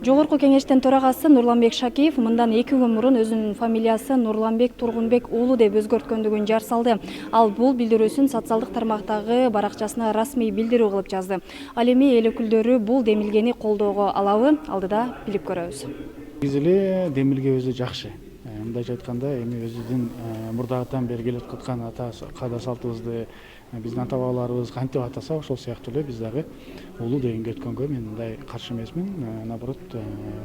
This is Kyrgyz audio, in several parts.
Жогорку кеңештин төрагасы Нурланбек Шакиев мындан 2 күн мурун өзүнүн фамилиясы Нурланбек Тургунбек уулу деп өзгөрткөндүгүн жар салды. Ал бул билдирүүсүн социалдык тармактагы баракчасына расмий билдирүү кылып жазды. Ал эми эл өкүлдөрү бул демилгени колдоого алабы? Алдыда билип көрөбүз. Биз эле демилге өзү жакшы. Мындайча айтканда, эми өзүбүздүн мурдагытан бери келип аткан ата каада салтыбызды биздин ата бабаларыбыз кантип атаса, ошол сыяктуу эле биз дагы уулу дегенге өткөнгө мен мындай каршы эмесмин, наоборот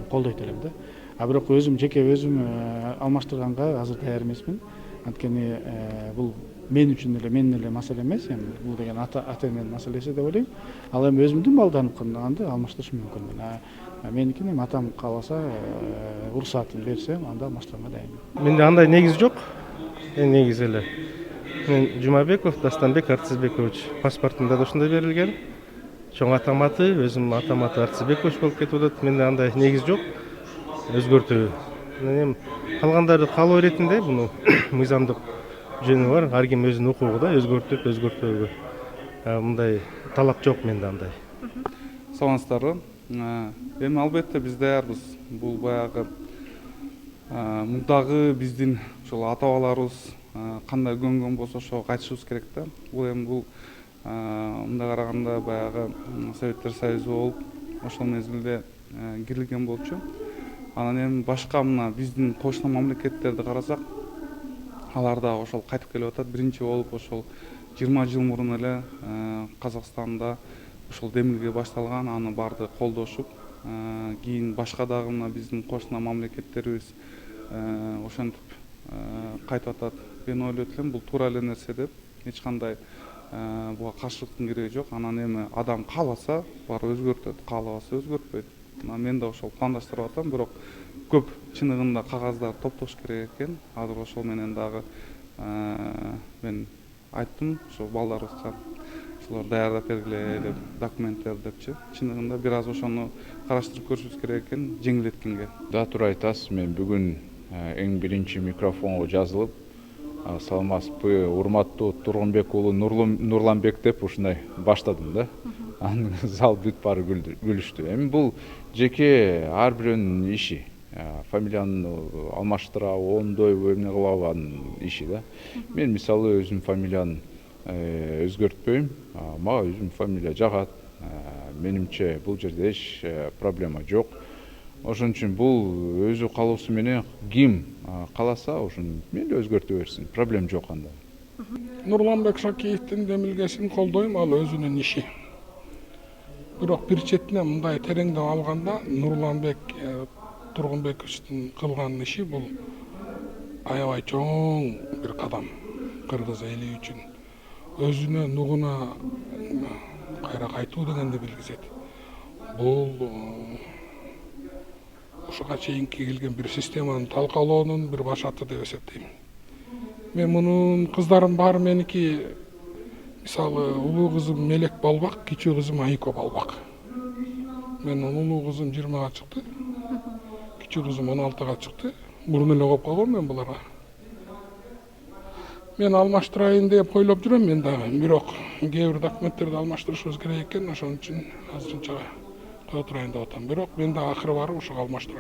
колдойт элем да. А бирок жеке өзүм алмаштырганга азыр даяр эмесмин. Анткени бул мен үчүн эле менин эле маселем эмес, эми бул деген ата эненин маселеси деп ойлойм. Ал эми өзүмдүн балдарым кандай алмаштырышым мүмкүн. Меникini эми атам кааласа, уруксатын берсе, анда алмаштырганга дайынмын. Менде андай негиз жок. Негизи эле мен Жумабеков Дастанбек Артизбекович паспортумда да ушундай берилген. Чоң атам аты, өзүм атам аты Артизбекович болуп кетип атат. Менде андай негиз жок. Өзгөртүү. Эми калгандарды каалоо иретинде буну мыйзамдык жөнү бар. Ар ким өзүнүн укугу да өзгөртүп, өзгөртпөөгө. Мындай талап жок менде андай. Саламатсыздарбы? Эми албетте биз даярбыз. Бул баягы мурдагы биздин ошол ата бабаларыбыз кандай көнгөн болсо ошого кайтышыбыз керек да. Бул эми мындай караганда баягы Советтер Союзу болуп, ошол мезгилде кирилген болчу. Анан эми башка мына биздин кошуна мамлекеттерди карасак, алар да ошол кайтып келип атат. Биринчи болуп ошол 20 жыл мурун эле Казакстанда ошол демилге башталган, аны барды колдошуп, кийин башка дагы мына биздин кошуна мамлекеттерибиз ошентип кайтып атат. Мен ойлойт элем, бул туура эле нерсе деп, эч кандай буга каршылыктын кереги жок. Анан эми адам кааласа барып өзгөртөт, каалабаса өзгөртпөйт. Мен да ошол пландаштырып атам, бирок көп чыныгында кагаздар топтош керек экен. Азыр ошол менен дагы мен айттым ошо балдарыбызга, ошолор даярдап бергиле деп, документтер депчи. Чыныгында бир аз ошону караштырып көрүшүбүз керек экен, жеңилеткенге. Да, туура айтасыз. Мен бүгүн эң биринчи микрофонго жазылып, саламатсызбы, урматтуу Тургунбек уулу Нурланбек деп ушундай баштадым да. Анын зал бүт баары күлүштү. Эми бул жеке ар бирөөнүн иши. Фамилияны алмаштырабы, оңдойбу, эмне кылабы анын иши да. Мен мисалы өзүмдүн фамилияны өзгөртпөйм. Мага өзүмдүн фамилия жагат. Менимче бул жерде эч проблема жок. Ошон үчүн бул өзү каалоосу менен ким кааласа, ошон мейли өзгөртө берсин. Проблема жок анда. Нурланбек Шакиевдин демилгесин колдойм, ал өзүнүн иши. Бирок бир четинен мындай тереңдеп алганда, Нурланбек Тургунбековичтин кылган иши бул аябай чоң бир кадам кыргыз эли үчүн. Өзүнө нугуна кайра кайтуу дегенди билгизет. Бул ушуга чейинки келген бир системаны талкалоонун бир башаты деп эсептейм. Мен мунун кыздарым бар меники, мисалы улуу кызым Мелек балбак, кичүү кызым Айко балбак. Менин улуу кызым 20-га чыкты, кичүү кызым 16-га чыкты. Мурун эле коюп койгом мен буларга. Мен алмаштырайын деп ойлоп жүрөм мен дагы, бирок кээ бир документтерди алмаштырышыбыз керек экен, ошон үчүн азырынча кое турайын деп атам. Бирок мен да акыры барып ошого алмаштырам.